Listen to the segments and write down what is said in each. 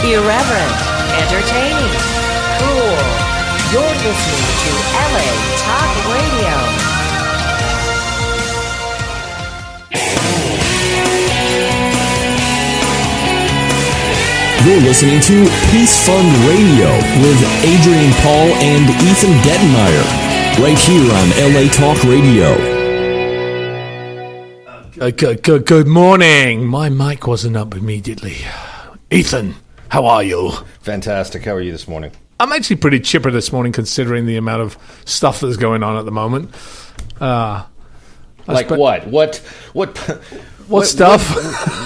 Irreverent, entertaining, cool. You're listening to LA Talk Radio. You're listening to Peace Fund Radio with Adrian Paul and Ethan Dettenmaier, right here on LA Talk Radio. Good morning. My mic wasn't up immediately. Ethan, how are you? Fantastic. How are you this morning? I'm actually pretty chipper this morning considering the amount of stuff that's going on at the moment. Like what? What stuff?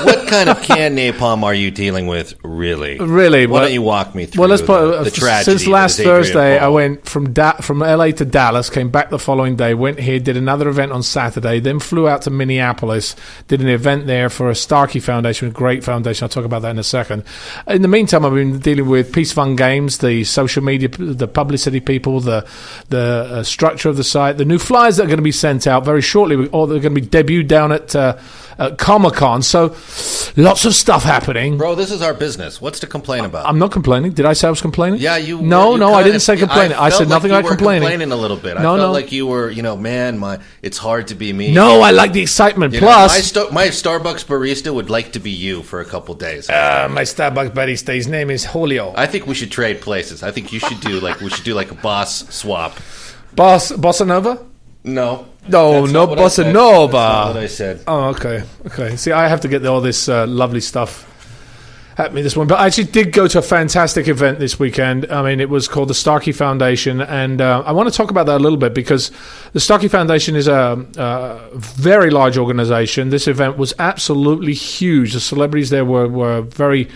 What kind of canned napalm are you dealing with, really? Really? Why don't you walk me through the tragedy? Since last Thursday, I Paul. went from LA to Dallas, came back the following day, went here, did another event on Saturday, then flew out to Minneapolis, did an event there for a Starkey Foundation, a great foundation. I'll talk about that in a second. In the meantime, I've been dealing with Peace Fund Games, the social media, the publicity people, the structure of the site, the new flyers that are going to be sent out very shortly, or they're going to be debuted down at Comic-Con. So lots of stuff happening. Bro, this is our business. What's to complain about? I'm not complaining. Did I say I was complaining? Yeah, you. No, you I didn't say complaining. I said nothing like complaining. Complaining a little bit. I felt like you were, man, it's hard to be me. No, I like the excitement. Plus, my Starbucks barista would like to be you for a couple days. My Starbucks barista, his name is Julio. I think we should trade places. I think you should do like a boss swap. Bossa Nova? No, Bossa Nova. That's not what I said. Oh, okay. See, I have to get all this lovely stuff at me this one. But I actually did go to a fantastic event this weekend. I mean, it was called the Starkey Foundation, and I want to talk about that a little bit because the Starkey Foundation is a very large organization. This event was absolutely huge. The celebrities there were very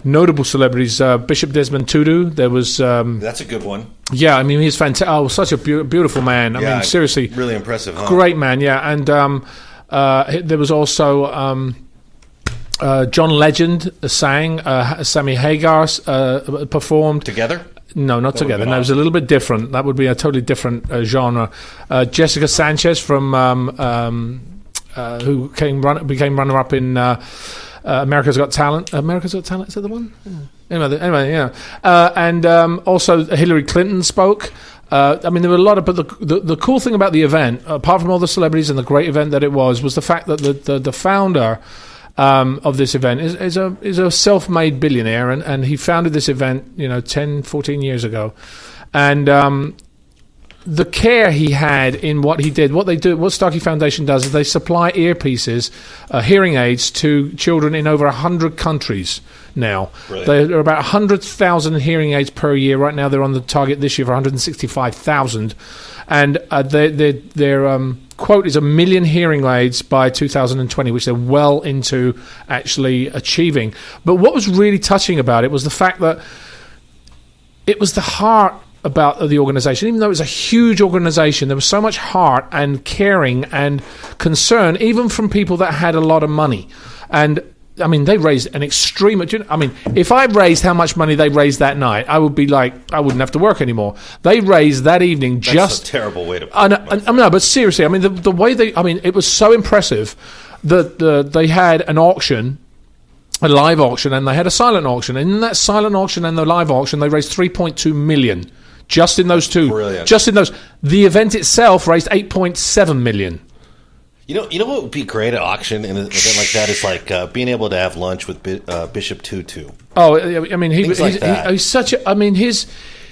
notable celebrities. Bishop Desmond Tutu. There was. That's a good one. Yeah, I mean, he's fantastic. Oh, such a beautiful man. I mean, seriously. Really impressive, huh? Great man, yeah. And there was also John Legend sang. Sammy Hagar performed. Together? No, not together. No, it was a little bit different. That would be a totally different genre. Jessica Sanchez from who became runner-up in America's Got Talent. America's Got Talent, is that the one? Yeah. Anyway, yeah. And also Hillary Clinton spoke. I mean, there were a lot of... But the cool thing about the event, apart from all the celebrities and the great event that it was the fact that the founder of this event is a self-made billionaire, and he founded this event, 10, 14 years ago. And the care he had in what he did, what Starkey Foundation does is they supply earpieces, hearing aids to children in over 100 countries now. There are about 100,000 hearing aids per year. Right now they're on the target this year for 165,000. And their quote is 1 million hearing aids by 2020, which they're well into actually achieving. But what was really touching about it was the fact that it was the heart about the organization. Even though it was a huge organization, there was so much heart and caring and concern, even from people that had a lot of money. And I mean, they raised an extreme... I mean, if I raised how much money they raised that night, I would be like, I wouldn't have to work anymore. They raised that evening That's a terrible way to put it. No, but seriously, I mean, the way they... I mean, it was so impressive that they had an auction, a live auction, and they had a silent auction. And in that silent auction and the live auction, they raised $3.2 million. Just in those two. Brilliant. Just in those. The event itself raised $8.7 million. You know what would be great at auction in an event like that is like being able to have lunch with Bishop Tutu. Oh, I mean, he's such a. I mean, he's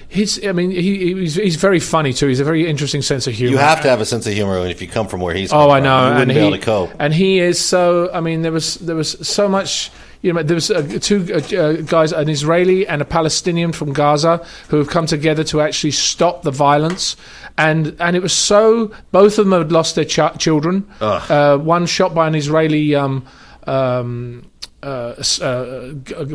very funny too. He's a very interesting sense of humor. You have to have a sense of humor if you come from where he's from. I know. You wouldn't be able to cope. And he is so. I mean, there was so much. There was two guys, an Israeli and a Palestinian from Gaza, who have come together to actually stop the violence. And it was so... Both of them had lost their children. One shot by an Israeli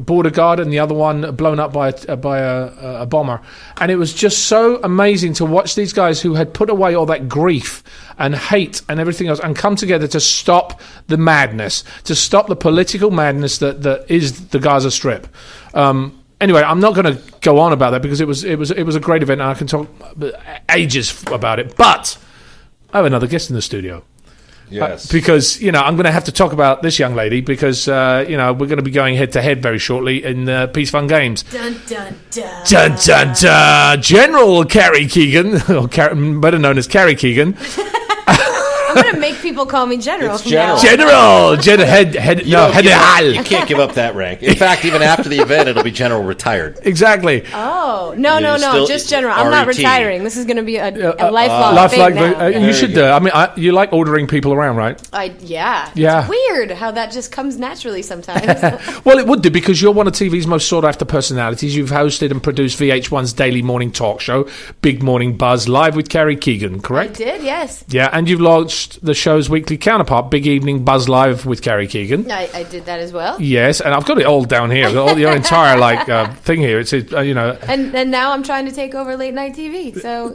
border guard, and the other one blown up by a bomber. And it was just so amazing to watch these guys who had put away all that grief and hate and everything else and come together to stop the madness, to stop the political madness that is the Gaza Strip. Anyway, I'm not going to go on about that because it was a great event and I can talk ages about it. But I have another guest in the studio. Yes. Because, I'm going to have to talk about this young lady because, we're going to be going head-to-head very shortly in Peace Fun Games. Dun, dun, dun. Dun, dun, dun. General Carrie Keagan, or better known as Carrie Keagan. I'm going to make people call me General. It's General. Head. You can't give up that rank. In fact, even after the event, it'll be General retired. Exactly. Oh, no, Still just General. I'm not RET. retiring. This is going to be a lifelong thing now. You should do. You like ordering people around, right? Yeah. Yeah. It's weird how that just comes naturally sometimes. Well, it would do because you're one of TV's most sought-after personalities. You've hosted and produced VH1's daily morning talk show, Big Morning Buzz, live with Carrie Keagan, correct? I did, yes. Yeah, and you've launched the show's weekly counterpart, Big Evening Buzz Live with Carrie Keagan. I did that as well. Yes, and I've got it all down here. I've got all your entire thing here. It's And now I'm trying to take over late night TV. So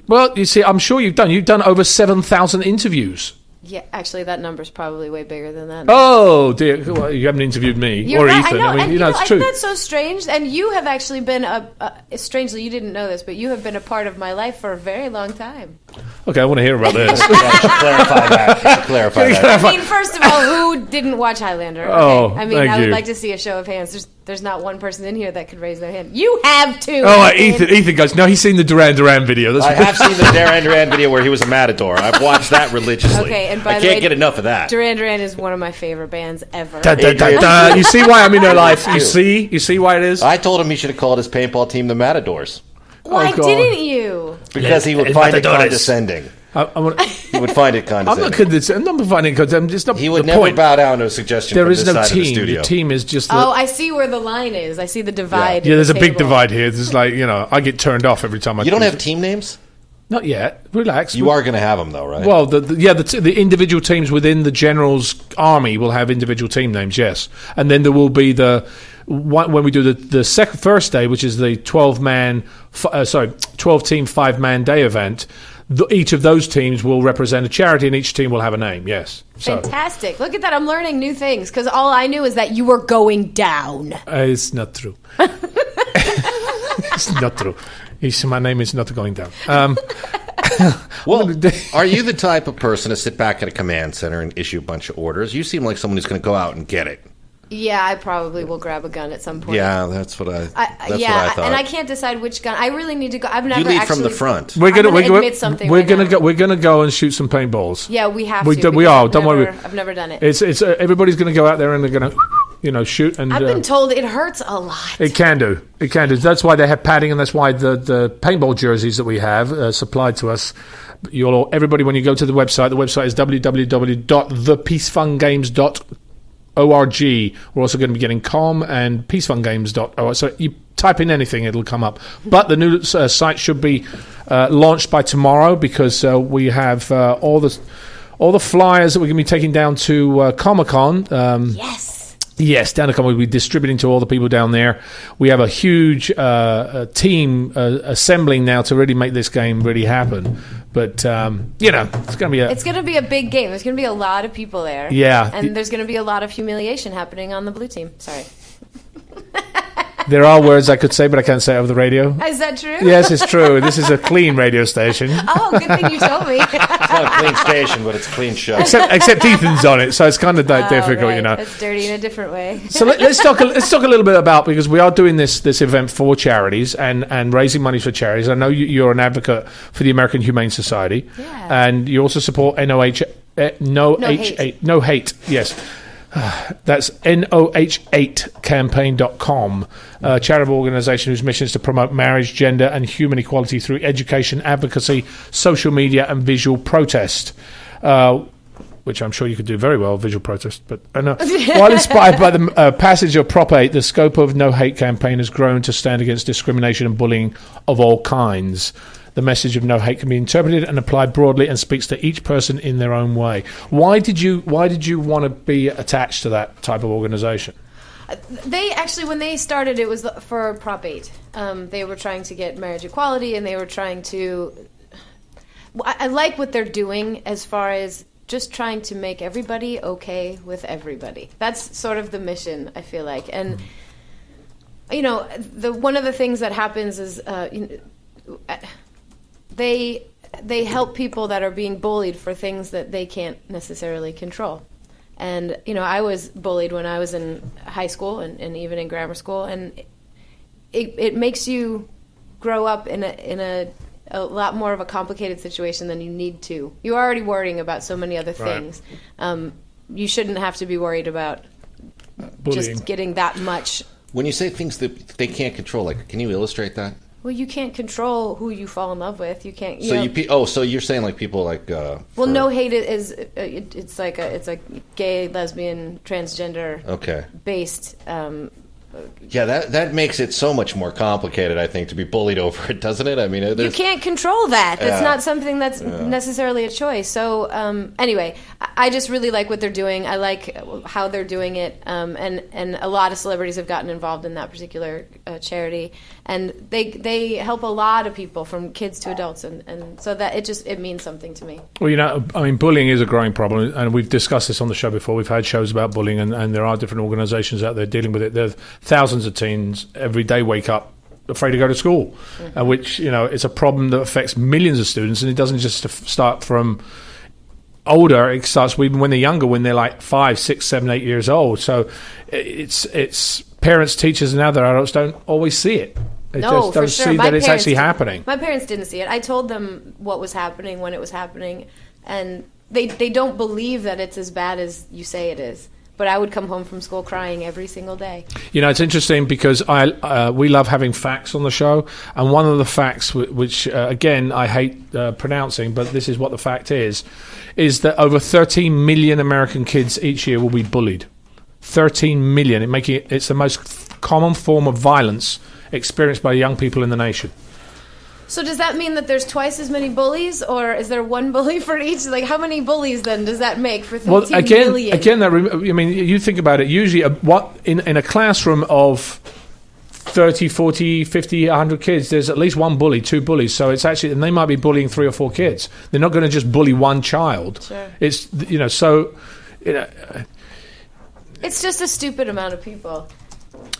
Well, you see, I'm sure you've done over 7,000 interviews. Yeah, actually, that number's probably way bigger than that. Oh dear, well, you haven't interviewed me You're or right, Ethan. I know, it's I true. think that's so strange. And you have actually been strangely, you didn't know this, but you have been a part of my life for a very long time. Okay, I want to hear about this. Clarify that. I mean, first of all, who didn't watch Highlander? Okay. Oh, I mean, thank I would you. like to see a show of hands. There's not one person in here that could raise their hand. You have to. Oh, Ethan goes, no, he's seen the Duran Duran video. I have seen the Duran Duran video where he was a matador. I've watched that religiously. Okay, and by I the can't way, get enough of that. Duran Duran is one of my favorite bands ever. You see why I'm in her life? You see why it is? I told him he should have called his paintball team the Matadors Why God. didn't you? because he would find it condescending. He would find it I'm condescending. not finding it. I'm just not. He would the never point. bow down to a suggestion There from is this no side of the team. studio. The team is just. Oh, I see where the line is. I see the divide. Yeah, there's a at the big table. divide here. There's I get turned off every time I. You don't choose have team names? Not yet. Relax. You are going to have them, though, right? Well, the individual teams within the general's army will have individual team names, yes, and then there will be when we do the first day, which is the 12 team 5-man day event. Each of those teams will represent a charity, and each team will have a name. Yes, so Fantastic! Look at that. I'm learning new things because all I knew is that you were going down. It's not true. It's not true. My name is not going down. Well, are you the type of person to sit back at a command center and issue a bunch of orders? You seem like someone who's going to go out and get it. Yeah, I probably will grab a gun at some point. Yeah, that's what I thought. And I can't decide which gun. I really need to go. I've never You lead actually from the front. We're gonna admit something. We're right gonna now. go. We're gonna go and shoot some paintballs. Yeah, we have We to. do- we because are. I've Don't worry. I've never done it. It's everybody's gonna go out there and they're gonna shoot and. I've been told it hurts a lot. It can do. That's why they have padding, and that's why the paintball jerseys that we have supplied to us. Everybody, when you go to the website is www.thepeacefungames.org. We're also going to be getting com and peacefungames.org. So you type in anything, it'll come up. But the new site should be launched by tomorrow because we have all the flyers that we're going to be taking down to Comic-Con. Yes, down to Comic-Con. We'll be distributing to all the people down there. We have a huge team assembling now to really make this game really happen. But, it's going to be It's going to be a big game. There's going to be a lot of people there. Yeah. And there's going to be a lot of humiliation happening on the blue team. Sorry. There are words I could say, but I can't say over the radio. Is that true? Yes, it's true. This is a clean radio station. Oh, good thing you told me. It's not a clean station, but it's a clean show. Except Ethan's on it, so it's kind of difficult, right. It's dirty in a different way. So let's talk a little bit about, because we are doing this event for charities and raising money for charities. I know you're an advocate for the American Humane Society, and you also support No Hate. Yes. That's NOH8campaign.com, a charitable organisation whose mission is to promote marriage, gender and human equality through education, advocacy, social media and visual protest. Which I'm sure you could do very well, visual protest. But while inspired by the passage of Prop 8, the scope of No Hate campaign has grown to stand against discrimination and bullying of all kinds. The message of no hate can be interpreted and applied broadly and speaks to each person in their own way. Why did you want to be attached to that type of organisation? They actually, when they started, it was for Prop 8. They were trying to get marriage equality, and they were trying to... I like what they're doing as far as just trying to make everybody okay with everybody. That's sort of the mission, I feel like. And, one of the things that happens is... they they help people that are being bullied for things that they can't necessarily control. And, I was bullied when I was in high school and even in grammar school, and it makes you grow up in a lot more of a complicated situation than you need to. You're already worrying about so many other things. You shouldn't have to be worried about bullying. Just getting that much. When you say things that they can't control, like, can you illustrate that? Well, you can't control who you fall in love with. You can't. So you're saying like people like. No hate is it's like a gay, lesbian, transgender based. Yeah, that makes it so much more complicated, I think, to be bullied over it, doesn't it? I mean, you can't control that. That's not something that's necessarily a choice. So anyway, I just really like what they're doing. I like how they're doing it, and a lot of celebrities have gotten involved in that particular charity, and they help a lot of people, from kids to adults, and so that it means something to me. Well, bullying is a growing problem, and we've discussed this on the show before. We've had shows about bullying, and there are different organisations out there dealing with it. There's thousands of teens every day wake up afraid to go to school, which, it's a problem that affects millions of students, and it doesn't just start from older. It starts even when they're younger, when they're like 5, 6, 7, 8 years old. So it's parents, teachers, and other adults don't always see it. They just don't see that it's actually happening. My parents didn't see it. I told them what was happening when it was happening, and they don't believe that it's as bad as you say it is. But I would come home from school crying every single day. It's interesting because we love having facts on the show. And one of the facts, which again, I hate pronouncing, but this is what the fact is that over 13 million American kids each year will be bullied. 13 million. It's the most common form of violence experienced by young people in the nation. So does that mean that there's twice as many bullies, or is there one bully for each? Like, how many bullies then does that make for 13 million? Again, you think about it. Usually, in a classroom of 30, 40, 50, 100 kids, there's at least one bully, 2 bullies. So it's actually, and they might be bullying 3 or 4 kids. They're not going to just bully one child. Sure. It's it's just a stupid amount of people.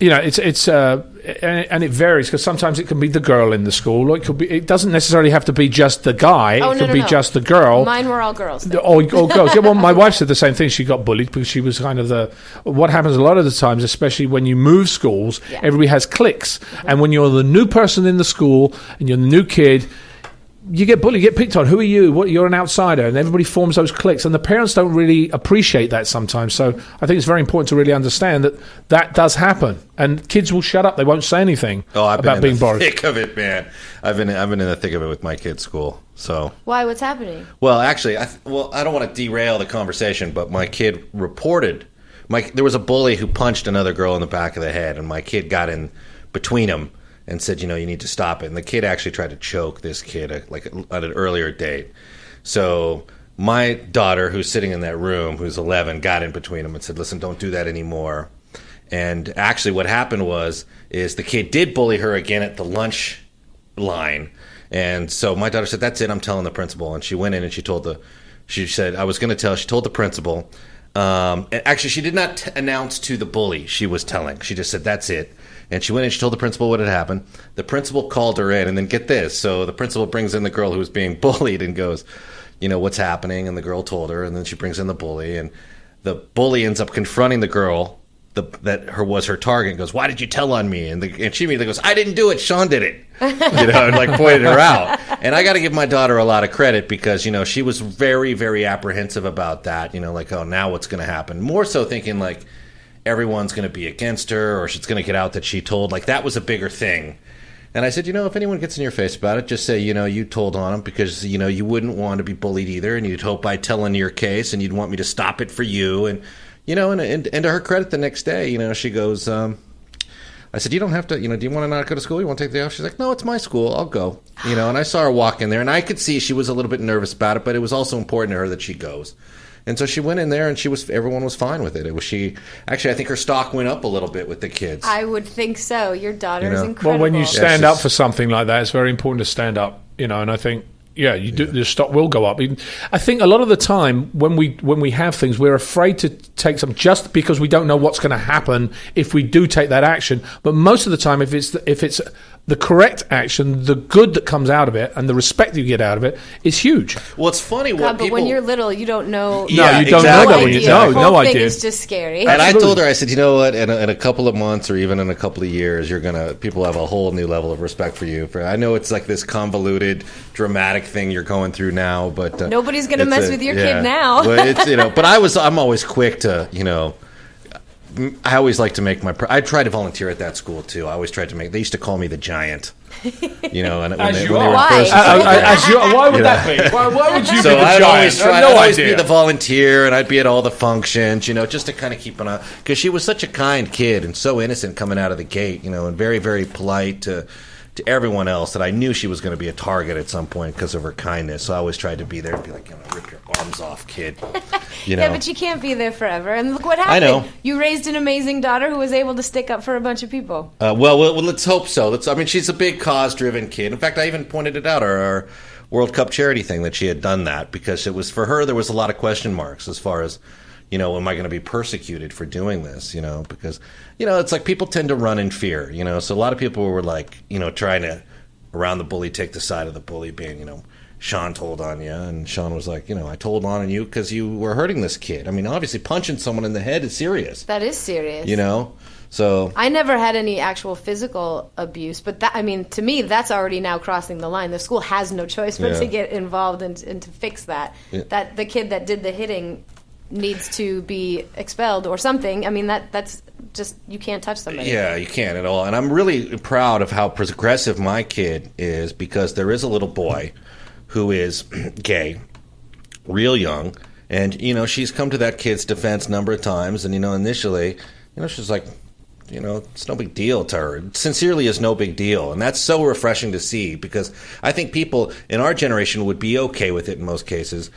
And it varies, because sometimes it can be the girl in the school, or it doesn't necessarily have to be just the guy. It could be just the girl. Mine were all girls. All girls. Yeah, well, my wife said the same thing. She got bullied because she was kind of what happens a lot of the times, especially when you move schools, everybody has cliques. Mm-hmm. And when you're the new person in the school and you're the new kid, you get bullied, you get picked on. Who are you? You're an outsider. And everybody forms those cliques. And the parents don't really appreciate that sometimes. So I think it's very important to really understand that does happen. And kids will shut up. They won't say anything about being bullied. I've been in the thick of it, man. I've been in the thick of it with my kids' school. So why? What's happening? Well, actually, I don't want to derail the conversation, but my kid reported. There was a bully who punched another girl in the back of the head, and my kid got in between them and said, you need to stop it. And the kid actually tried to choke this kid at an earlier date. So my daughter, who's sitting in that room, who's 11, got in between them and said, listen, don't do that anymore. And actually what happened is the kid did bully her again at the lunch line. And so my daughter said, that's it, I'm telling the principal. And she went in and she told the principal. And actually, she did not announce to the bully she was telling. She just said, that's it. And she went and she told the principal what had happened. The principal called her in, and then get this. So the principal brings in the girl who was being bullied and goes, what's happening? And the girl told her, and then she brings in the bully. And the bully ends up confronting the girl that was her target and goes, why did you tell on me? And she immediately goes, I didn't do it, Sean did it. And pointed her out. And I got to give my daughter a lot of credit because, she was very, very apprehensive about that. Oh, now what's going to happen? More so thinking everyone's going to be against her, or she's going to get out that she told. That was a bigger thing. And I said, if anyone gets in your face about it, just say, you told on them because, you wouldn't want to be bullied either. And you'd hope I'd tell in your case and you'd want me to stop it for you. And, and to her credit, the next day, she goes, I said, you don't have to, do you want to not go to school? You want to take the day off? She's like, no, it's my school. I'll go. And I saw her walk in there, and I could see she was a little bit nervous about it, but it was also important to her that she goes. And so she went in there, and everyone was fine with it. I think her stock went up a little bit with the kids. I would think so. Your daughter is incredible. Well, when you stand up for something like that, it's very important to stand up, and I think, you do, the stock will go up. I think a lot of the time when we have things, we're afraid to take some just because we don't know what's going to happen if we do take that action. But most of the time, if it's the correct action, the good that comes out of it, and the respect you get out of it is huge. Well, it's funny God, but when you're little, you don't know. Yeah, you don't exactly. know that when you The whole no thing idea. is just scary. And I told her, I said, you know what? In a couple of months, or even in a couple of years, people have a whole new level of respect for you. I know it's like this convoluted, dramatic thing you're going through now, but Nobody's gonna mess with your kid now. But it's but I'm always quick to I always like to make I tried to volunteer at that school too. I always tried to they used to call me the giant. And when they were Why? Why would that be? Why would you be the I'd giant? I'd always be the volunteer, and I'd be at all the functions, just to kind of keep an eye. Because she was such a kind kid and so innocent coming out of the gate, and very, very polite to everyone else, that I knew she was going to be a target at some point because of her kindness. So I always tried to be there and be like, rip your arms off, kid. Yeah, but you can't be there forever. And look what happened. I know. You raised an amazing daughter who was able to stick up for a bunch of people. Well, let's hope so. She's a big cause-driven kid. In fact, I even pointed it out, our World Cup charity thing, that she had done that, because it was, for her, there was a lot of question marks as far as, am I going to be persecuted for doing this? Because, it's like people tend to run in fear, So a lot of people were like, trying to, around the bully, take the side of the bully, being, Sean told on you. And Sean was like, I told on you because you were hurting this kid. I mean, obviously punching someone in the head is serious. That is serious. So I never had any actual physical abuse, but to me, that's already now crossing the line. The school has no choice but to get involved and to fix that. Yeah. That the kid that did the hitting needs to be expelled or something. I mean, that's just, you can't touch somebody. Yeah, you can't at all. And I'm really proud of how progressive my kid is, because there is a little boy who is gay, real young, and, she's come to that kid's defense a number of times, and, initially, she's like, it's no big deal to her. It sincerely is no big deal, and that's so refreshing to see, because I think people in our generation would be okay with it in most cases,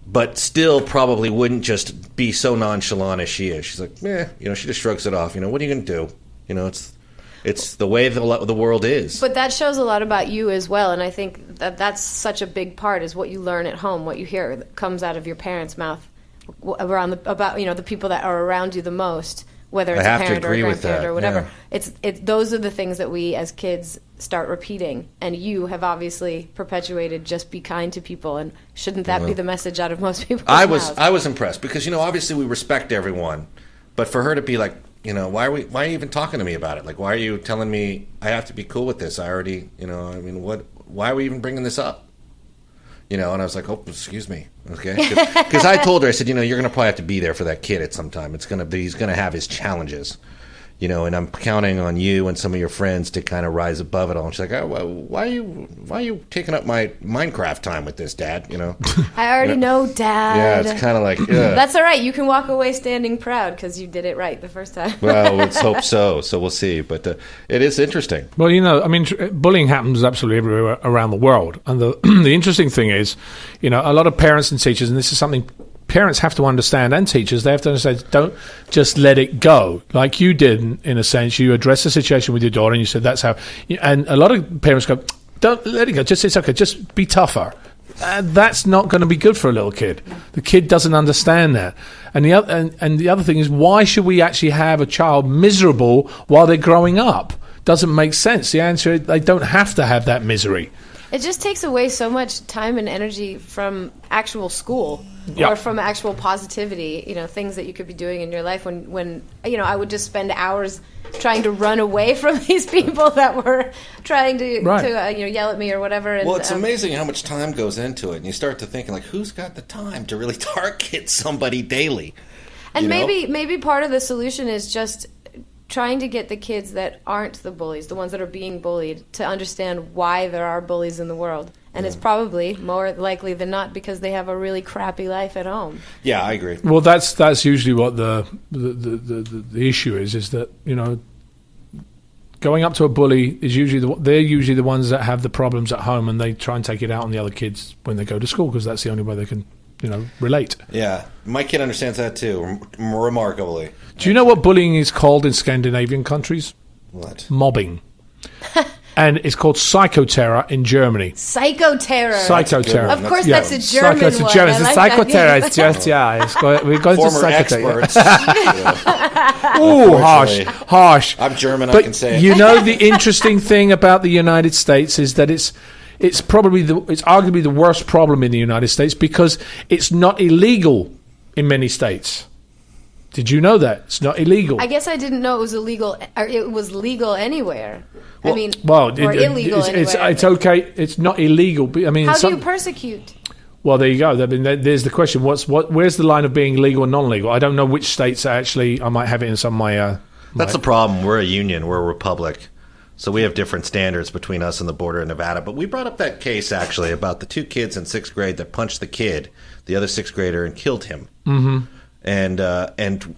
but still probably wouldn't just be so nonchalant as she is. She's like, she just shrugs it off. What are you going to do? It's the way the world is. But that shows a lot about you as well, and I think that's such a big part, is what you learn at home, what you hear that comes out of your parents' mouth about the people that are around you the most, whether it's a parent or a grandparent or whatever. Yeah. It's those are the things that we as kids start repeating, and you have obviously perpetuated just be kind to people, and shouldn't that be the message out of most people's mouths? I was impressed, because obviously we respect everyone, but for her to be like, why are you even talking to me about it? Like, why are you telling me I have to be cool with this? I already, why are we even bringing this up? And I was like, oh, excuse me, okay? Because I told her, I said, you're going to probably have to be there for that kid at some time. He's going to have his challenges, and I'm counting on you and some of your friends to kind of rise above it all. And she's like, oh, well, why are you taking up my Minecraft time with this, Dad? I already know, Dad. Yeah, it's kind of like, that's all right. You can walk away standing proud because you did it right the first time. Well, let's hope so. So we'll see. But it is interesting. Well, bullying happens absolutely everywhere around the world. And the interesting thing is, a lot of parents and teachers, and this is something parents have to understand, and teachers, they have to understand, don't just let it go. Like you did, in a sense, you addressed the situation with your daughter and you said that's how, and a lot of parents go, don't let it go, it's okay, just be tougher. That's not going to be good for a little kid. The kid doesn't understand that. And the other thing is, why should we actually have a child miserable while they're growing up? Doesn't make sense. The answer is they don't have to have that misery. It just takes away so much time and energy from actual school or from actual positivity, things that you could be doing in your life when I would just spend hours trying to run away from these people that were trying to yell at me or whatever. And, well, it's amazing how much time goes into it, and you start to think, like, who's got the time to really target somebody daily? And maybe part of the solution is just trying to get the kids that aren't the bullies, the ones that are being bullied, to understand why there are bullies in the world. And it's probably more likely than not because they have a really crappy life at home. Yeah, I agree. Well, that's usually what the issue is that, going up to a bully is they're usually the ones that have the problems at home, and they try and take it out on the other kids when they go to school, because that's the only way they can relate. Yeah, my kid understands that too, remarkably. Do you know what bullying is called in Scandinavian countries? What? Mobbing. and it's called Psychoterror in Germany. Psychoterror. Psychoterror. Of course, that's a German one. It's a German. I like Psychoterror. that. It's just we're going Former to Psychoterror. experts. Ooh, harsh. I'm German. But I can say it. you know, the interesting thing about the United States is that it's arguably the worst problem in the United States because it's not illegal in many states. Did you know that it's not illegal? I guess I didn't know it was illegal. Or it was legal anywhere. Well, or illegal anywhere. it's okay. It's not illegal. But, I mean, how do you persecute? Well, there you go. I mean, there's the question. Where's the line of being legal and non-legal? I don't know which states actually. I might have it in some of my. That's the problem. We're a union. We're a republic. So we have different standards between us and the border in Nevada. But we brought up that case, actually, about the 2 kids in 6th grade that punched the other 6th grader, and killed him. Mm-hmm. And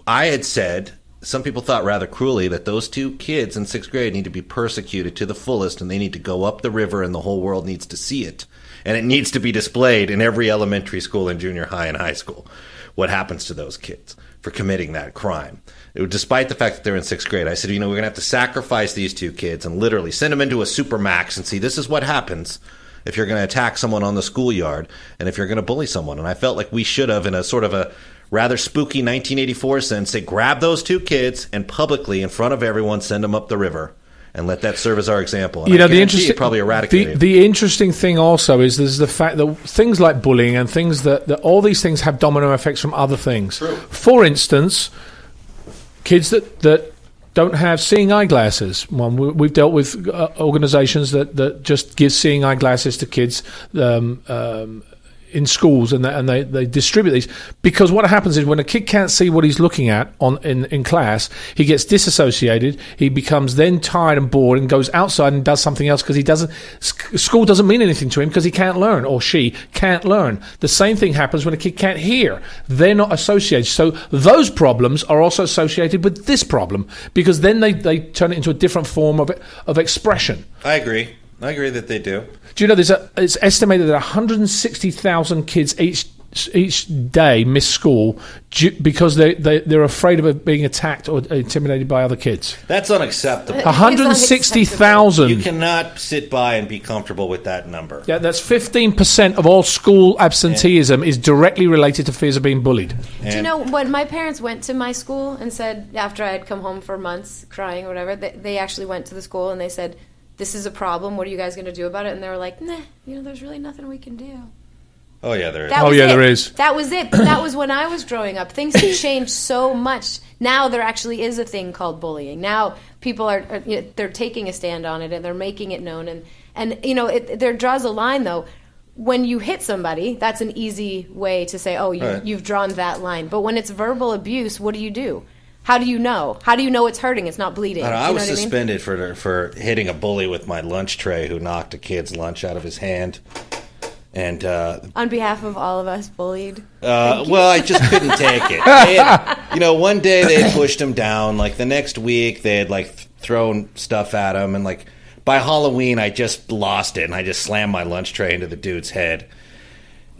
I had said, some people thought rather cruelly, that those 2 kids in 6th grade need to be persecuted to the fullest, and they need to go up the river, and the whole world needs to see it. And it needs to be displayed in every elementary school and junior high and high school, what happens to those kids for committing that crime. Despite the fact that they're in 6th grade, I said, we're going to have to sacrifice these 2 kids and literally send them into a supermax and see, this is what happens if you're going to attack someone on the schoolyard and if you're going to bully someone. And I felt like we should have, in a sort of a rather spooky 1984 sense, say, grab those 2 kids and publicly, in front of everyone, send them up the river. And let that serve as our example. And the interesting, probably eradicate the interesting thing also is there's the fact that things like bullying and things that all these things have domino effects from other things. True. For instance, kids that don't have seeing eyeglasses. Well, we've dealt with organizations that just give seeing eyeglasses to kids in schools, and they distribute these, because what happens is when a kid can't see what he's looking at in class, he gets disassociated. He becomes then tired and bored and goes outside and does something else because school doesn't mean anything to him because he can't learn, or she can't learn. The same thing happens when a kid can't hear. They're not associated. So those problems are also associated with this problem, because then they turn it into a different form of expression. I agree that they do. Do you know it's estimated that 160,000 kids each day miss school because they're afraid of being attacked or intimidated by other kids? That's unacceptable. 160,000. You cannot sit by and be comfortable with that number. Yeah, that's 15% of all school absenteeism is directly related to fears of being bullied. Do you know, when my parents went to my school and said, after I had come home for months crying or whatever, they actually went to the school and they said, this is a problem, what are you guys going to do about it? And they were like, nah, there's really nothing we can do. Oh, yeah, there is. There is. That was it. But that was when I was growing up. Things have changed so much. Now there actually is a thing called bullying. Now people are they're taking a stand on it, and they're making it known. And there draws a line, though. When you hit somebody, that's an easy way to say, oh, you've drawn that line. But when it's verbal abuse, what do you do? How do you know? How do you know it's hurting? It's not bleeding. I was suspended for hitting a bully with my lunch tray who knocked a kid's lunch out of his hand. And on behalf of all of us bullied. Well, I just couldn't take it. One day they had pushed him down. Like the next week, they had thrown stuff at him, and by Halloween, I just lost it, and I just slammed my lunch tray into the dude's head,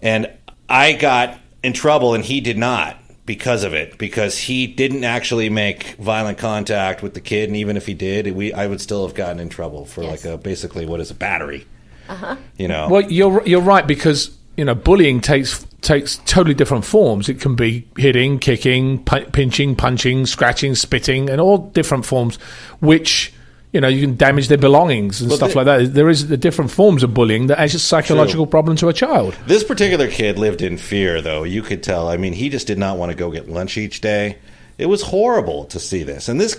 and I got in trouble, and he did not. Because of it, because he didn't actually make violent contact with the kid, and even if he did, I would still have gotten in trouble for basically what is a battery. Well, you're right, because bullying takes totally different forms. It can be hitting, kicking, pinching, punching, scratching, spitting, and all different forms, which you can damage their belongings and stuff like that. There is the different forms of bullying that adds a psychological problem to a child. This particular kid lived in fear, though. You could tell. I mean, he just did not want to go get lunch each day. It was horrible to see this. And this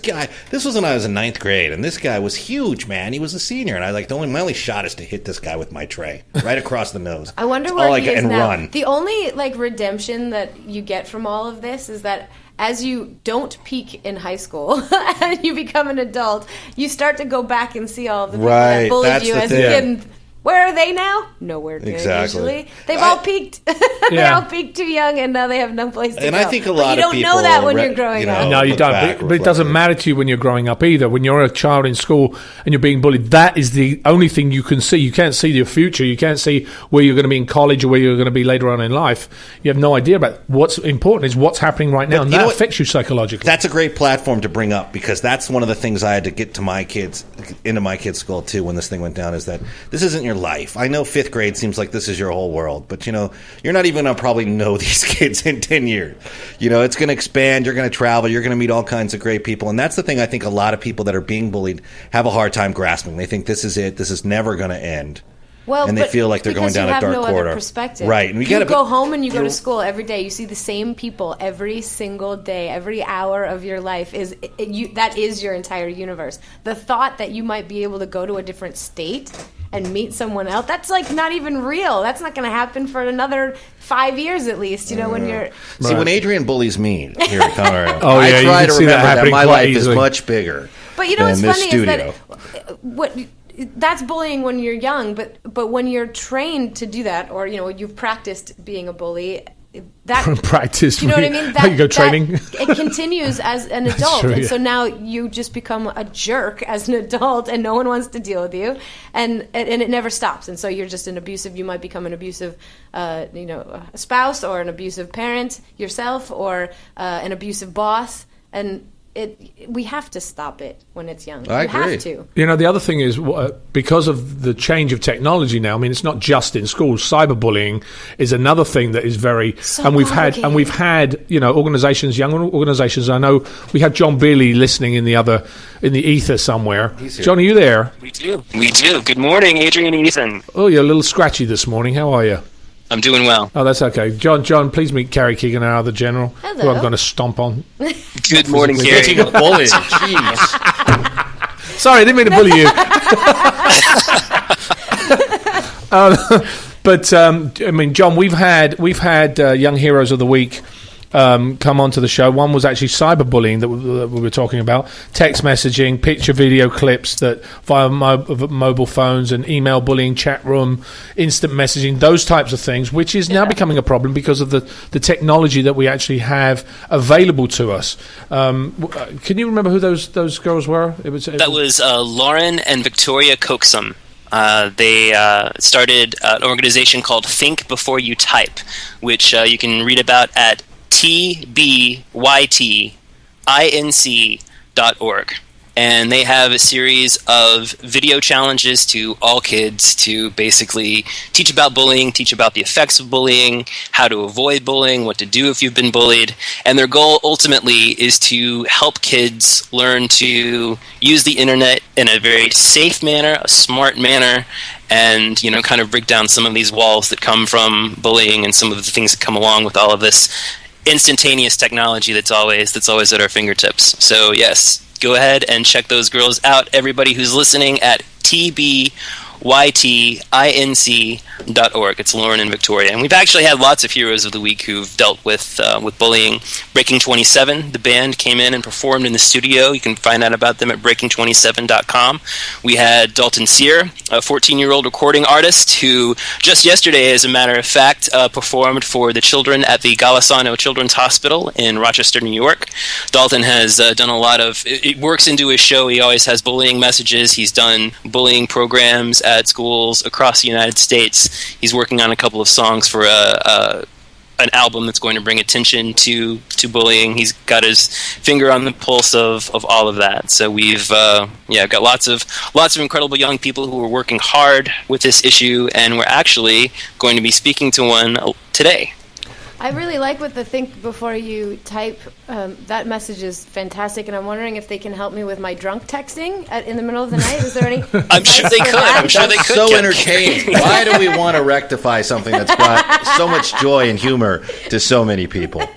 was when I was in 9th grade, and this guy was huge, man. He was a senior, and my only shot is to hit this guy with my tray right across the nose. I wonder where he is now. Run. The only redemption that you get from all of this is that as you don't peak in high school and you become an adult, you start to go back and see all of the people that bullied you as a kid. And Where are they now? Nowhere good, Exactly. usually. They've all peaked. They all peaked too young, and now they have no place to go. And I think a lot but of people... you don't know that when you're growing up. No, you don't. But it doesn't matter to you when you're growing up either. When you're a child in school and you're being bullied, that is the only thing you can see. You can't see your future. You can't see where you're going to be in college or where you're going to be later on in life. You have no idea about what's important is what's happening right now, and that affects you psychologically. That's a great platform to bring up, because that's one of the things I had to get to my kids, into my kids' skull too, when this thing went down, is that this isn't your life. I know 5th grade seems like this is your whole world, but you're not even going to probably know these kids in 10 years. It's going to expand, you're going to travel, you're going to meet all kinds of great people, and that's the thing I think a lot of people that are being bullied have a hard time grasping. They think this is it, this is never going to end. Well, and they feel like they're going down a dark corridor. Because you have no other perspective. Right. And you go home and you go to school every day. You see the same people every single day. Every hour of your life that is your entire universe. The thought that you might be able to go to a different state and meet someone else, that's like not even real. That's not going to happen for another 5 years at least, when you're... See, when Adrian bullies me here in Colorado, I try to remember that my life is much bigger But what's funny is that... That's bullying when you're young, but when you're trained to do that, or you've practiced being a bully, that practice. You know what I mean? You go training. It continues as an adult, true, and so now you just become a jerk as an adult, and no one wants to deal with you, and it never stops. And so you're just an abusive. You might become an abusive, a spouse, or an abusive parent yourself, or an abusive boss, and. We have to stop it when it's young. I agree. Have to. The other thing is because of the change of technology now. I mean, it's not just in schools. Cyberbullying is another thing that is very. So and we've had organizations, young organizations. I know we had John Beerley listening in the ether somewhere. John, are you there? We do. Good morning, Adrian and Ethan. Oh, you're a little scratchy this morning. How are you? I'm doing well. Oh, that's okay. John, please meet Carrie Keagan, our other general, Hello. who I'm going to stomp on. Good morning, Carrie. Bully. Jeez. Sorry, I didn't mean to bully you. But I mean, John, we've had Young Heroes of the Week come onto the show. One was actually cyberbullying that we were talking about, text messaging, picture, video clips that via mobile phones, and email bullying, chat room, instant messaging, those types of things, which is now becoming a problem because of the technology that we actually have available to us. Can you remember who those girls were? It was Lauren and Victoria Coxum. They started an organization called Think Before You Type, which you can read about at tbytinc.org. And they have a series of video challenges to all kids to basically teach about bullying, teach about the effects of bullying, how to avoid bullying, what to do if you've been bullied. And their goal ultimately is to help kids learn to use the internet in a very safe manner, a smart manner, and kind of break down some of these walls that come from bullying and some of the things that come along with all of this instantaneous technology that's always at our fingertips. So yes, go ahead and check those girls out. Everybody who's listening at tbytinc.org. It's Lauren and Victoria. And we've actually had lots of heroes of the week who've dealt with bullying. Breaking 27, the band, came in and performed in the studio. You can find out about them at breaking27.com. We had Dalton Sear, a 14-year-old recording artist who just yesterday, as a matter of fact, performed for the children at the Golisano Children's Hospital in Rochester, New York. Dalton has done a lot of... It works into his show. He always has bullying messages. He's done bullying programs at schools across the United States. He's working on a couple of songs for an album that's going to bring attention to bullying. He's got his finger on the pulse of all of that. So we've got lots of incredible young people who are working hard with this issue, and we're actually going to be speaking to one today. I really like what the Think Before You Type. That message is fantastic, and I'm wondering if they can help me with my drunk texting in the middle of the night. Is there any? I'm sure they could. That's so entertaining. Why do we want to rectify something that's brought so much joy and humor to so many people?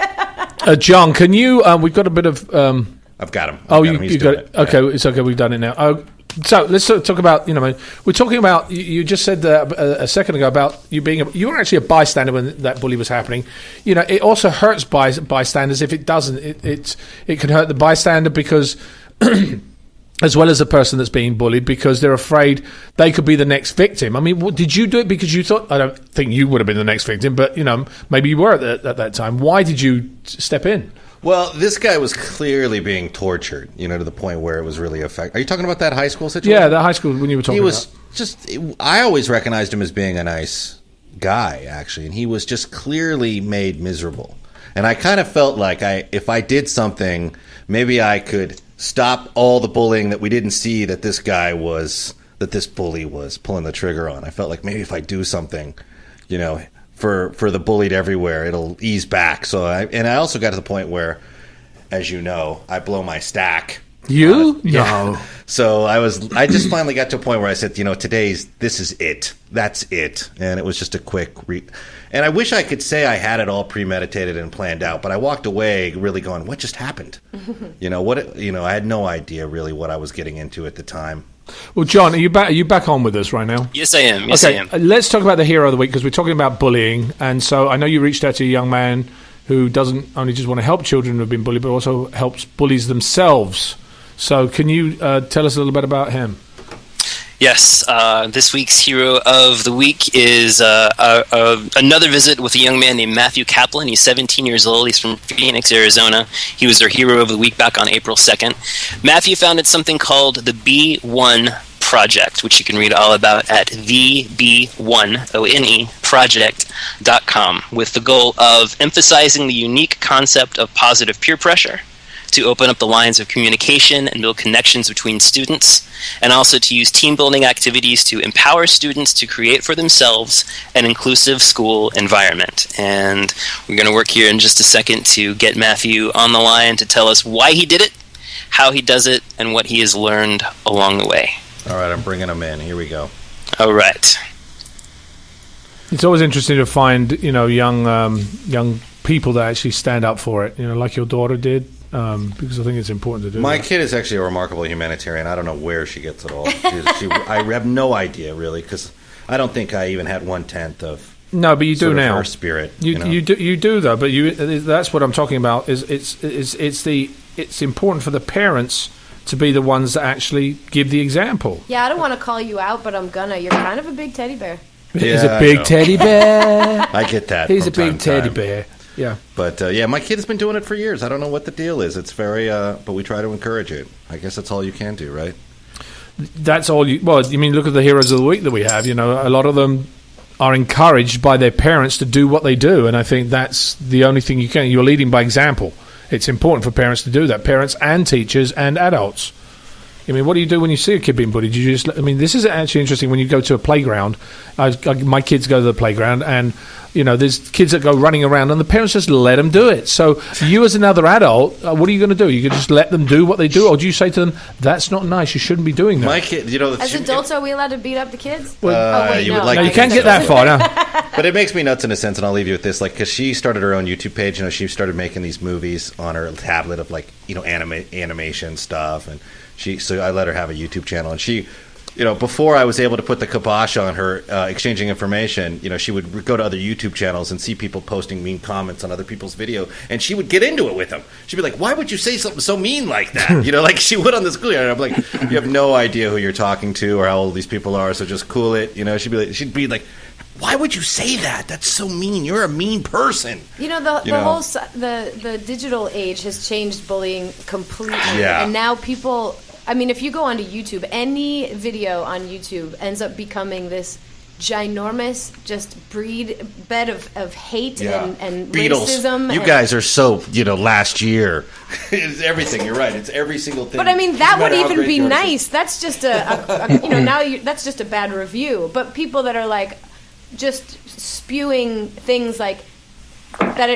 John, can you? We've got a bit of. I've got him. You got it. Okay, it's okay. We've done it now. So let's talk about, we're talking about, you just said a second ago about you you were actually a bystander when that bully was happening. It also hurts bystanders if it doesn't. It can hurt the bystander because as well as the person that's being bullied, because they're afraid they could be the next victim. I mean, did you do it because you thought? I don't think you would have been the next victim, but maybe you were at that time. Why did you step in? Well, this guy was clearly being tortured, to the point where it was really affecting. Are you talking about that high school situation? Yeah, the high school when you were talking about. I always recognized him as being a nice guy, actually, and he was just clearly made miserable. And I kind of felt like if I did something, maybe I could stop all the bullying that we didn't see that this bully was pulling the trigger on. I felt like maybe if I do something, for the bullied everywhere, it'll ease back. So I also got to the point where, as you know, I blow my stack. You? Yeah. No. So I just finally got to a point where I said, this is it. That's it. And it was just a quick and I wish I could say I had it all premeditated and planned out, but I walked away really going, what just happened? I had no idea really what I was getting into at the time. Well, John, are you back on with us right now? Yes, I am. I am. Let's talk about the hero of the week, because we're talking about bullying. And so I know you reached out to a young man who doesn't only just want to help children who have been bullied, but also helps bullies themselves. So can you tell us a little bit about him? Yes, this week's hero of the week is another visit with a young man named Matthew Kaplan. He's 17 years old. He's from Phoenix, Arizona. He was our hero of the week back on April 2nd. Matthew founded something called the Be O.N.E project, which you can read all about at the Be O.N.E project.com, with the goal of emphasizing the unique concept of positive peer pressure, to open up the lines of communication and build connections between students, and also to use team building activities to empower students to create for themselves an inclusive school environment. And we're going to work here in just a second to get Matthew on the line to tell us why he did it, how he does it, and what he has learned along the way. All right, I'm bringing him in. Here we go. All right. It's always interesting to find, young people that actually stand up for it, like your daughter did. Because I think it's important to do. My kid is actually a remarkable humanitarian. I don't know where she gets it all. I have no idea, really, because I don't think I even had 1/10 of. No, but you do now. Her spirit. You do though. But that's what I'm talking about. It's important for the parents to be the ones that actually give the example. Yeah, I don't want to call you out, but I'm gonna. You're kind of a big teddy bear. He's a big teddy bear. I get that. He's a big teddy bear. Yeah. But, my kid has been doing it for years. I don't know what the deal is. It's very, but we try to encourage it. I guess that's all you can do, right? That's all look at the heroes of the week that we have. A lot of them are encouraged by their parents to do what they do. And I think that's the only thing you can. You're leading by example. It's important for parents to do that. Parents and teachers and adults. What do you do when you see a kid being bullied? This is actually interesting when you go to a playground. My kids go to the playground, and there's kids that go running around, and the parents just let them do it. So you, as another adult, what are you going to do? You can just let them do what they do, or do you say to them, "That's not nice. You shouldn't be doing that"? My kid, as adults, are we allowed to beat up the kids? You can't get that far. No. But it makes me nuts in a sense, and I'll leave you with this, because she started her own YouTube page. She started making these movies on her tablet of animation stuff, and so I let her have a YouTube channel, and she, before I was able to put the kibosh on her exchanging information, she would go to other YouTube channels and see people posting mean comments on other people's video, and she would get into it with them. She'd be like, "Why would you say something so mean like that?" Like she would on the school. And I'm like, "You have no idea who you're talking to or how old these people are, so just cool it." She'd be like, "Why would you say that? That's so mean. You're a mean person." The digital age has changed bullying completely. Yeah. And now people, if you go onto YouTube, any video on YouTube ends up becoming this ginormous bed of hate and Beatles. racism. You guys are so, last year. It's everything. You're right. It's every single thing. But that would even be nice. That's just that's just a bad review. But people that are just spewing things that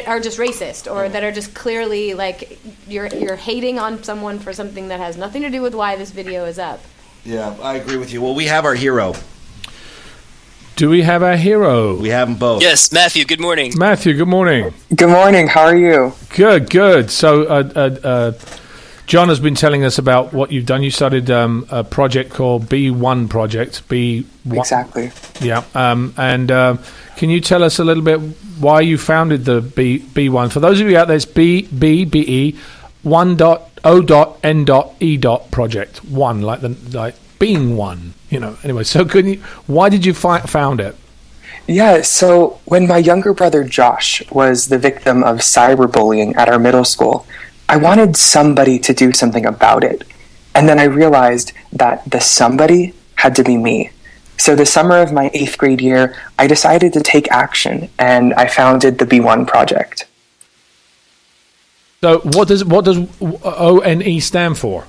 are just racist, or that are just clearly you're hating on someone for something that has nothing to do with why this video is up. Yeah, I agree with you. Well, we have our hero. Do we have our hero? We have them both. Yes, Matthew, good morning. Matthew, good morning. Good morning. How are you? Good. So John has been telling us about what you've done. You started a project called Be O.N.E project. Exactly. Yeah. Can you tell us a little bit why you founded the Be O.N.E? For those of you out there, it's B-E-1.O.N.E. O.N.E. project, one, like being one, Anyway, so why did you found it? Yeah, so when my younger brother Josh was the victim of cyberbullying at our middle school, I wanted somebody to do something about it. And then I realized that the somebody had to be me. So the summer of my 8th grade year, I decided to take action, and I founded the Be O.N.E project. So what does O.N.E. stand for?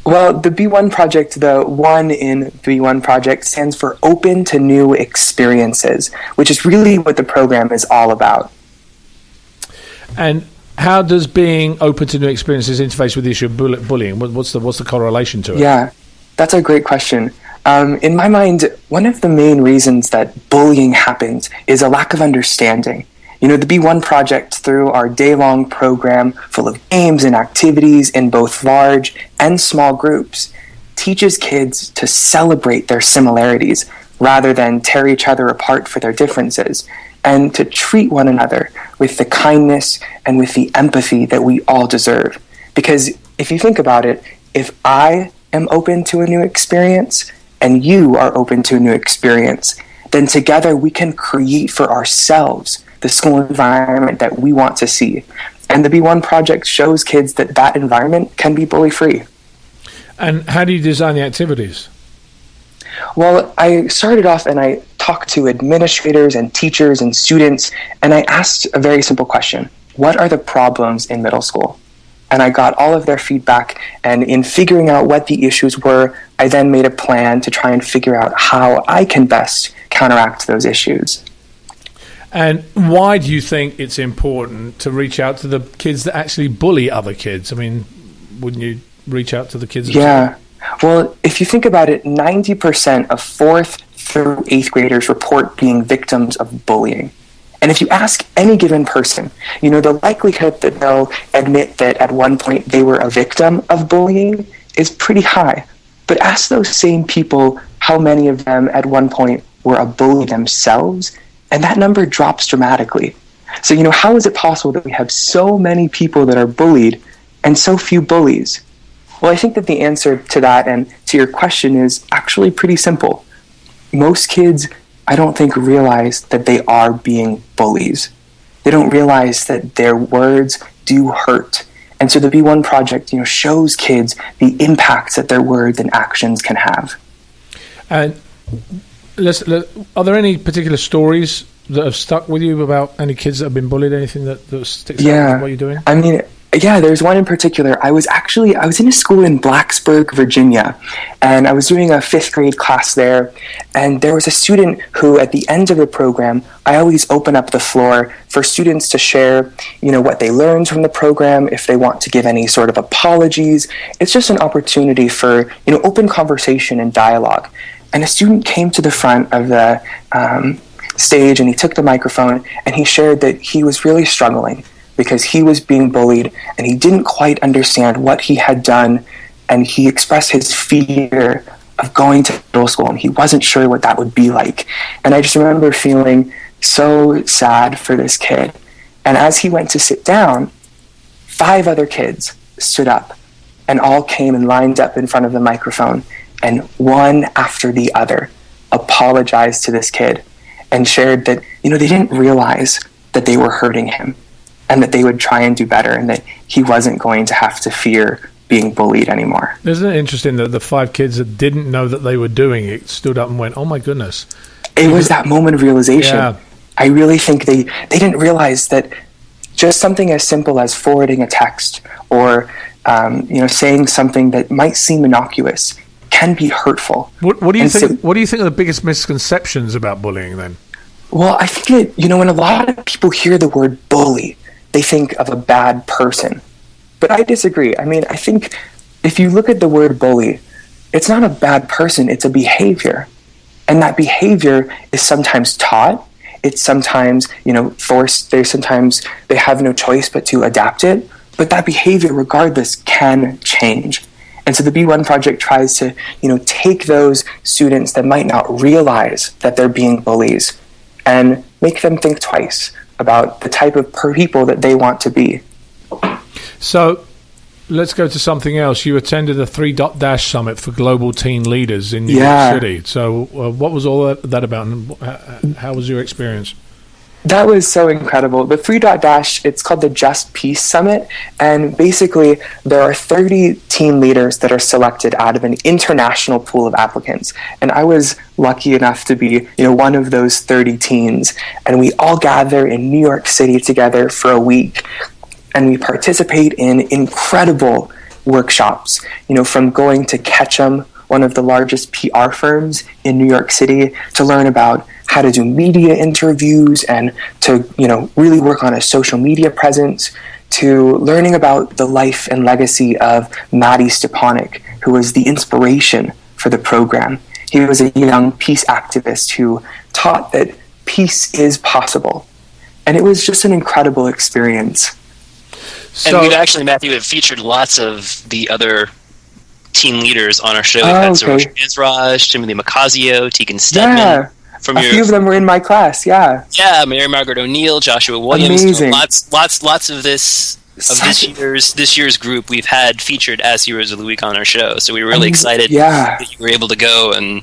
Well, the Be O.N.E project, the one in the Be O.N.E project, stands for Open to New Experiences, which is really what the program is all about. And how does being open to new experiences interface with the issue of bullying? What's the correlation to it? Yeah, that's a great question. In my mind, one of the main reasons that bullying happens is a lack of understanding. The Be O.N.E project, through our day-long program full of games and activities in both large and small groups, teaches kids to celebrate their similarities rather than tear each other apart for their differences, and to treat one another with the kindness and with the empathy that we all deserve. Because if you think about it, if I am open to a new experience and you are open to a new experience, then together we can create for ourselves the school environment that we want to see. And the Be O.N.E project shows kids that environment can be bully-free. And how do you design the activities? Well, I started off and I talked to administrators and teachers and students, and I asked a very simple question. What are the problems in middle school? And I got all of their feedback, and in figuring out what the issues were, I then made a plan to try and figure out how I can best counteract those issues. And why do you think it's important to reach out to the kids that actually bully other kids? I mean, wouldn't you reach out to the kids? Yeah. Well, if you think about it, 90% of 4th through 8th graders report being victims of bullying. And if you ask any given person, the likelihood that they'll admit that at one point they were a victim of bullying is pretty high. But ask those same people how many of them at one point were a bully themselves, and that number drops dramatically. So, how is it possible that we have so many people that are bullied and so few bullies? Well, I think that the answer to that and to your question is actually pretty simple. Most kids, I don't think, realize that they are being bullies. They don't realize that their words do hurt. And so the Be O.N.E project, shows kids the impacts that their words and actions can have. And are there any particular stories that have stuck with you about any kids that have been bullied? Anything that sticks out with what you're doing? I mean, yeah, there's one in particular. I was in a school in Blacksburg, Virginia, and I was doing a 5th grade class there, and there was a student who, at the end of the program, I always open up the floor for students to share, what they learned from the program, if they want to give any sort of apologies. It's just an opportunity for, open conversation and dialogue. And a student came to the front of the stage, and he took the microphone, and he shared that he was really struggling because he was being bullied and he didn't quite understand what he had done, and he expressed his fear of going to middle school, and he wasn't sure what that would be like. And I just remember feeling so sad for this kid. And as he went to sit down, 5 other kids stood up and all came and lined up in front of the microphone, and one after the other apologized to this kid and shared that, they didn't realize that they were hurting him, and that they would try and do better, and that he wasn't going to have to fear being bullied anymore. Isn't it interesting that the 5 kids that didn't know that they were doing it stood up and went, oh my goodness. It was that moment of realization. Yeah. I really think they didn't realize that just something as simple as forwarding a text or saying something that might seem innocuous can be hurtful. What do you think? What do you think are the biggest misconceptions about bullying then? Well, I think that, when a lot of people hear the word bully, they think of a bad person. But I disagree. I mean, I think if you look at the word bully, it's not a bad person, it's a behavior. And that behavior is sometimes taught, it's sometimes, forced, sometimes they have no choice but to adapt it. But that behavior, regardless, can change. And so the Be O.N.E project tries to, take those students that might not realize that they're being bullies and make them think twice about the type of people that they want to be. So let's go to something else. You attended the 3.Dash Summit for Global Teen Leaders in New York City. So what was all that about, and how was your experience? That was so incredible. The 3.Dash, it's called the Just Peace Summit, and basically there are 30 teen leaders that are selected out of an international pool of applicants. And I was lucky enough to be, one of those 30 teens, and we all gather in New York City together for a week, and we participate in incredible workshops, from going to Ketchum, one of the largest PR firms in New York City, to learn about how to do media interviews and to, really work on a social media presence, to learning about the life and legacy of Matty Stepanek, who was the inspiration for the program. He was a young peace activist who taught that peace is possible. And it was just an incredible experience. And we've actually, Matthew, have featured lots of the other teen leaders on our show. We've had Soros Raj, Timothy Macasio, Tegan Stedman. Yeah. A few of them were in my class, yeah. Yeah, Mary Margaret O'Neill, Joshua Williams. Amazing. Lots of this year's group we've had featured as Heroes of the Week on our show. So we were really excited that you were able to go and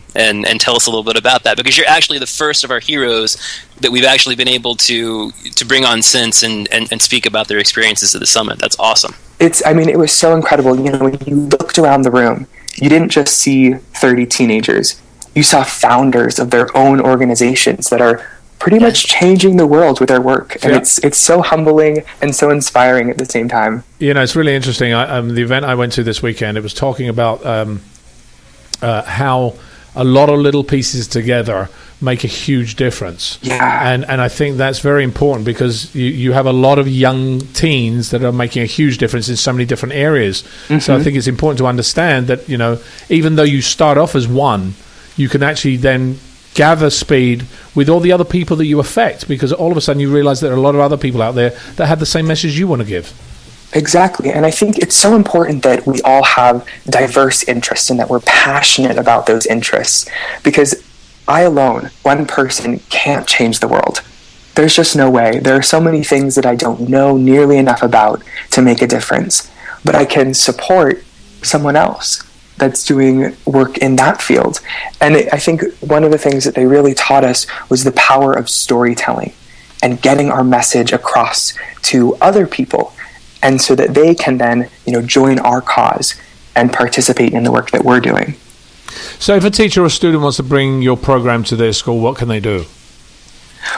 tell us a little bit about that, because you're actually the first of our heroes that we've actually been able to bring on since and speak about their experiences at the summit. That's awesome. It was so incredible. When you looked around the room, you didn't just see 30 teenagers. You saw founders of their own organizations that are pretty much changing the world with their work. And it's so humbling and so inspiring at the same time. It's really interesting. The event I went to this weekend, it was talking about how a lot of little pieces together make a huge difference. Yeah. And I think that's very important, because you have a lot of young teens that are making a huge difference in so many different areas. Mm-hmm. So I think it's important to understand that, even though you start off as one, you can actually then gather speed with all the other people that you affect, because all of a sudden you realize there are a lot of other people out there that have the same message you want to give. Exactly. And I think it's so important that we all have diverse interests and that we're passionate about those interests, because I alone, one person, can't change the world. There's just no way. There are so many things that I don't know nearly enough about to make a difference, but I can support someone else that's doing work in that field. And I think one of the things that they really taught us was the power of storytelling and getting our message across to other people, and so that they can then, join our cause and participate in the work that we're doing. So if a teacher or student wants to bring your program to their school, what can they do?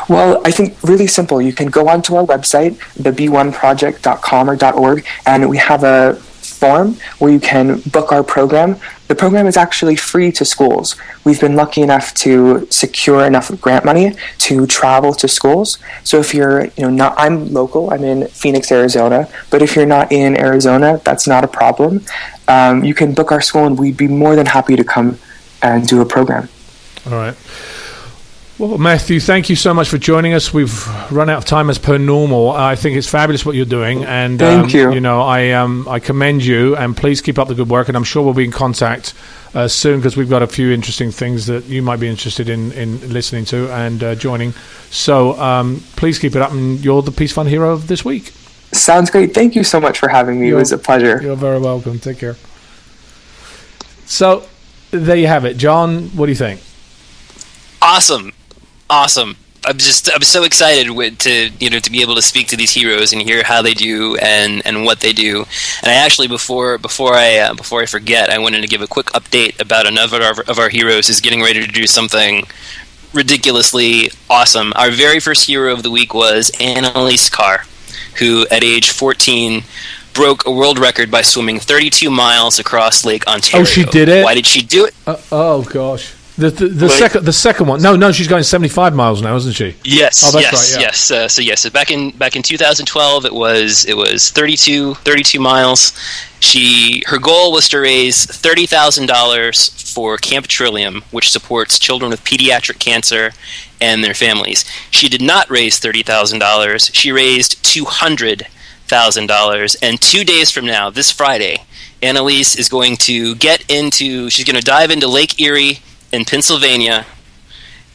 Well, I think really simple. You can go onto our website, the be1project.com or .org, and we have a form where you can book our program. The program is actually free to schools. We've been lucky enough to secure enough grant money to travel to schools. So if you're, not, I'm local, I'm in Phoenix, Arizona, but if you're not in Arizona, that's not a problem. You can book our school, and we'd be more than happy to come and do a program. All right. Well, Matthew, thank you so much for joining us. We've run out of time as per normal. I think it's fabulous what you're doing, and thank you. I commend you, and please keep up the good work. And I'm sure we'll be in contact soon, because we've got a few interesting things that you might be interested in listening to and joining. So please keep it up, and you're the Peace Fund Hero of this week. Sounds great. Thank you so much for having me. It was a pleasure. You're very welcome. Take care. So there you have it, John. What do you think? Awesome. I'm so excited to be able to speak to these heroes and hear how they do and what they do. And I actually, before I forget, I wanted to give a quick update about another of our heroes who's getting ready to do something ridiculously awesome. Our very first hero of the week was Annalise Carr, who at age 14 broke a world record by swimming 32 miles across Lake Ontario. Oh, she did it? Why did she do it? Oh gosh. The second one. No, she's going 75 miles now, isn't she? Yes. Oh, that's right. Yeah. Yes. So back in 2012, it was 32 miles. Her goal was to raise $30,000 for Camp Trillium, which supports children with pediatric cancer and their families. She did not raise $30,000. She raised $200,000. And 2 days from now, this Friday, Annalise is going to dive into Lake Erie in Pennsylvania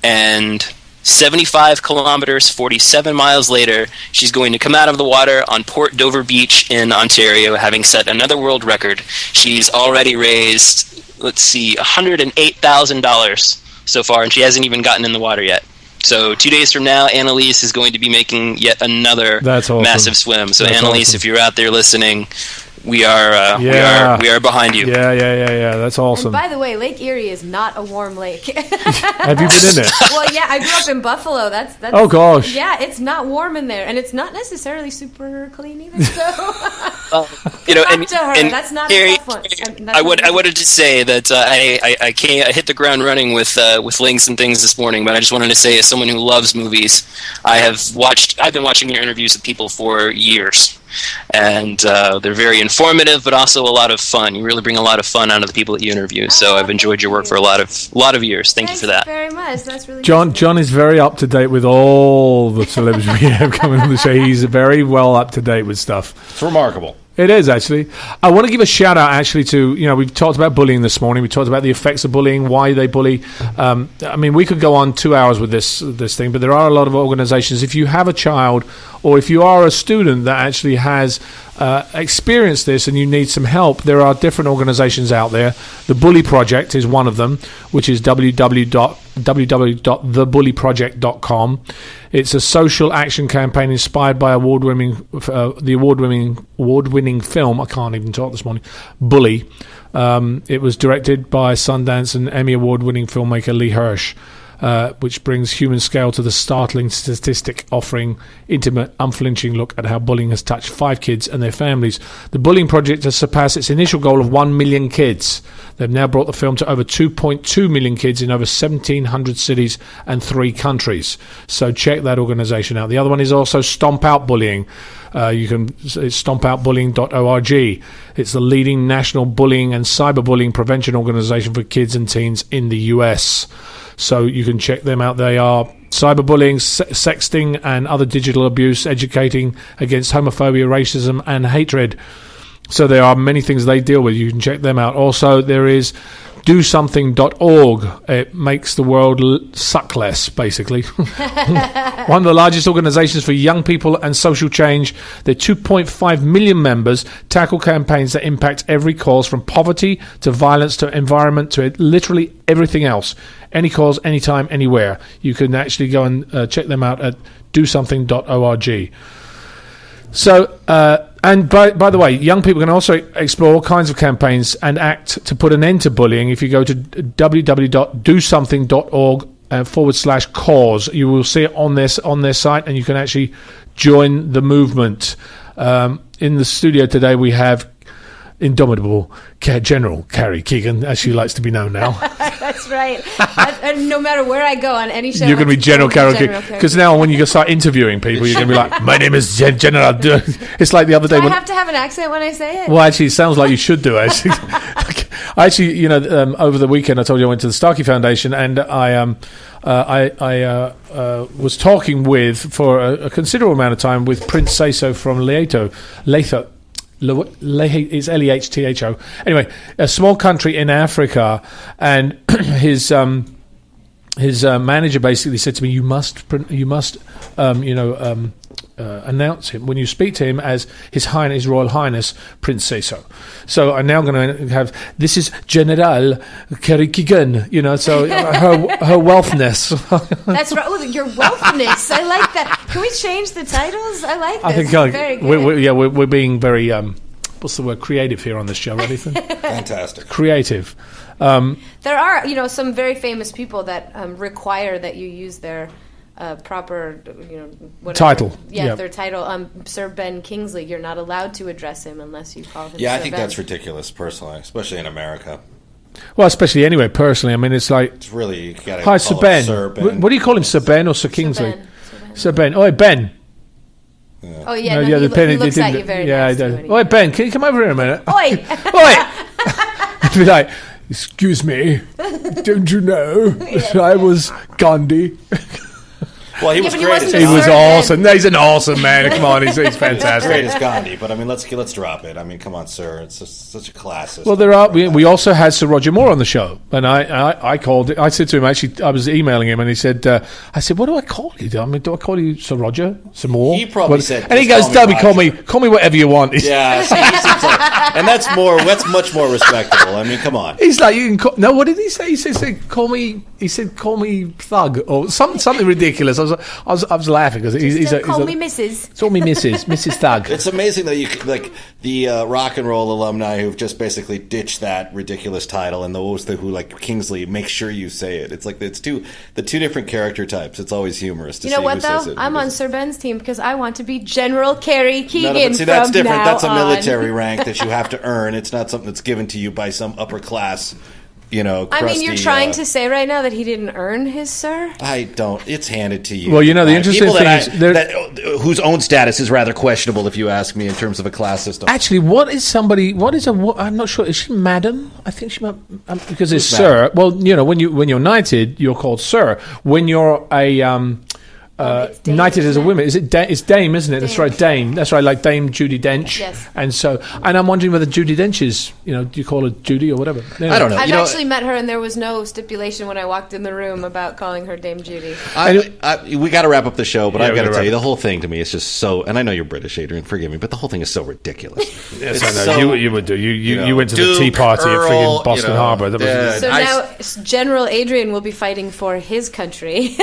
and 75 kilometers, 47 miles later, she's going to come out of the water on Port Dover Beach in Ontario, having set another world record. She's already raised, $108,000 so far, and she hasn't even gotten in the water yet. So 2 days from now, Annalise is going to be making yet another massive swim. So Annalise, if you're out there listening, we are behind you. Yeah. That's awesome. And by the way, Lake Erie is not a warm lake. Have you been in it? Well, yeah, I grew up in Buffalo. That's oh gosh. Yeah, it's not warm in there, and it's not necessarily super clean either. So, and that's not Carrie, a tough one. I wanted to say that I hit the ground running with links and things this morning, but I just wanted to say, as someone who loves movies, I've been watching your interviews with people for years. And they're very informative, but also a lot of fun. You really bring a lot of fun out of the people that you interview. So I've enjoyed your work for a lot of years. Thank you for that. Very much. That's really John is very up to date with all the celebrities we have coming on the show. He's very well up to date with stuff. It's remarkable. It is, actually. I want to give a shout out, actually, to, we've talked about bullying this morning. We talked about the effects of bullying, why they bully. We could go on 2 hours with this thing, but there are a lot of organizations. If you have a child, or if you are a student that actually has experienced this and you need some help, there are different organizations out there. The Bully Project is one of them, which is www.thebullyproject.com. It's a social action campaign inspired by the award-winning film, I can't even talk this morning, Bully. It was directed by Sundance and Emmy award-winning filmmaker Lee Hirsch, which brings human scale to the startling statistic, offering intimate, unflinching look at how bullying has touched 5 kids and their families. The Bullying Project has surpassed its initial goal of 1 million kids. They've now brought the film to over 2.2 million kids in over 1,700 cities and 3 countries. So check that organization out. The other one is also Stomp Out Bullying. It's stompoutbullying.org. It's the leading national bullying and cyberbullying prevention organization for kids and teens in the US. So you can check them out. They are cyberbullying, sexting, and other digital abuse, educating against homophobia, racism, and hatred. So there are many things they deal with. You can check them out. Also, there is DoSomething.org. It makes the world suck less, basically. One of the largest organizations for young people and social change. Their 2.5 million members tackle campaigns that impact every cause, from poverty to violence to environment to literally everything else. Any cause, anytime, anywhere. You can actually go and check them out at DoSomething.org. So, and by the way, young people can also explore all kinds of campaigns and act to put an end to bullying. If you go to www.dosomething.org/cause, you will see it on their site, and you can actually join the movement. In the studio today, we have Indomitable General Carrie Keagan, as she likes to be known now. That's right. No matter where I go on any show, you're going to be General Carrie Keagan. Because now when you start interviewing people, you're going to be like, my name is General. It's like the other day. Do I have to have an accent when I say it? Well, actually, it sounds like you should do, actually. Over the weekend, I told you I went to the Starkey Foundation, and I was talking for a considerable amount of time with Prince Seso from Leto. It's Lehtho. Anyway, a small country in Africa, and his manager basically said to me, "You must announce him when you speak to him as His Royal Highness Prince Seso." So I'm now going to have, this is General Carrie Keagan, so her wealthness. That's right. Oh, your wealthness. I like that. Can we change the titles? I like this. I think very good. we're being very what's the word, creative here on this show, right, Ethan? Fantastic. Creative. There are some very famous people that require that you use their proper, whatever. Title. Yeah, their title. Sir Ben Kingsley, you're not allowed to address him unless you call him Yeah, Sir I think Ben. that's ridiculous, personally, especially in America. Well, especially anyway, personally. I mean, it's like... It's really... You gotta Hi, call Sir Ben. Sir Ben. What do you call him, Sir Ben or Sir Kingsley? Sir Ben. Sir Ben. Oi, Ben. Yeah. Oh, yeah, he looks at you very nasty. Oi, Ben, can you come over here a minute? Oi! Oi! I'd be like, excuse me, don't you know that I was Gandhi? Well, he was but he great. wasn't He a was sir awesome. He's an awesome man. Come on, he's fantastic. Great as Gandhi, but I mean, let's drop it. I mean, come on, sir. It's just such a classist. Well, we also had Sir Roger Moore on the show, and I called it. I said to him, actually, I was emailing him, and he said, I said, what do I call you? I mean, do I call you Sir Roger? Sir Moore? He probably said, and he "Just goes, call me Dobby, call me whatever you want. Yeah, see, he seems like, and that's much more respectable. I mean, come on. He's like, you can call, no, what did he say? He said, call me thug or something ridiculous. I was laughing because call me Mrs. Call me Mrs. Thug. It's amazing that you like the rock and roll alumni who've just basically ditched that ridiculous title, and those who like Kingsley make sure you say it. It's like the two different character types. It's always humorous. To You know see what who though? says it. I'm on Sir Ben's team because I want to be General Carrie Keagan. No, but see, that's from different. now That's a on. military rank that you have to earn. It's not something that's given to you by some upper class. I mean, you're trying to say right now that he didn't earn his sir? I don't. It's handed to you. Well, the interesting people thing is... whose own status is rather questionable, if you ask me, in terms of a class system. Actually, I'm not sure. Is she madam? I think she might... because it's Who's sir. madam? Well, when you're knighted, you're called sir. When you're a... it's Dame, knighted as a isn't it? woman. It's Dame, isn't it? That's Dame. right, Dame. That's right, like Dame Judi Dench. Yes. And I'm wondering whether Judi Dench is, do you call her Judy or whatever? I don't know. I've actually met her, and there was no stipulation when I walked in the room about calling her Dame Judy. We got to wrap up the show, but Yeah, I've got to we gotta tell you, wrap the whole thing to me is just so. And I know you're British, Adrian. Forgive me, but the whole thing is so ridiculous. Yes, It's I know. so- You would do. You know, went to the Duke, tea party at Earl, friggin' Boston Harbor. That was yeah. So I- now General Adrian will be fighting for his country.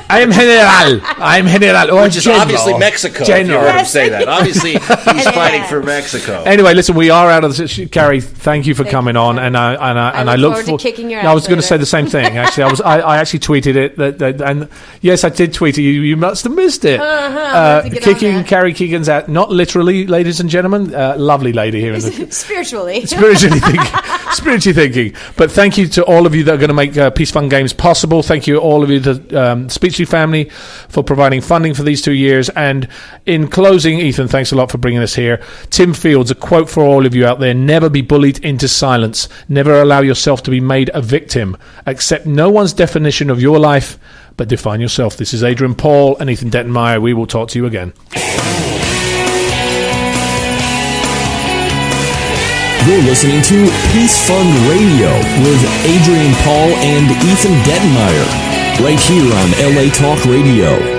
I am General. Which is obviously Mexico. If you General. heard him say that. Obviously, he's fighting for Mexico. Anyway, listen, we are out of the... Carrie, thank you for coming on, and I look look forward to kicking your No, I was ass going to later. say the same thing. Actually, I actually tweeted it, and yes, I did tweet it. You must have missed it. have to get on Kicking that. Carrie Keegan's out, not literally, ladies and gentlemen. Lovely lady here in the... Spiritually. spiritually thinking. But thank you to all of you that are going to make Peace Fun Games possible. Thank you all of you, the Speechley family, for providing funding for these 2 years. And in closing, Ethan, thanks a lot for bringing us here. Tim Fields, a quote for all of you out there: never be bullied into silence. Never allow yourself to be made a victim. Accept no one's definition of your life, but define yourself. This is Adrian Paul and Ethan Dettenmaier. We will talk to you again. You're listening to Peace Fund Radio with Adrian Paul and Ethan Dettenmaier, right here on LA Talk Radio.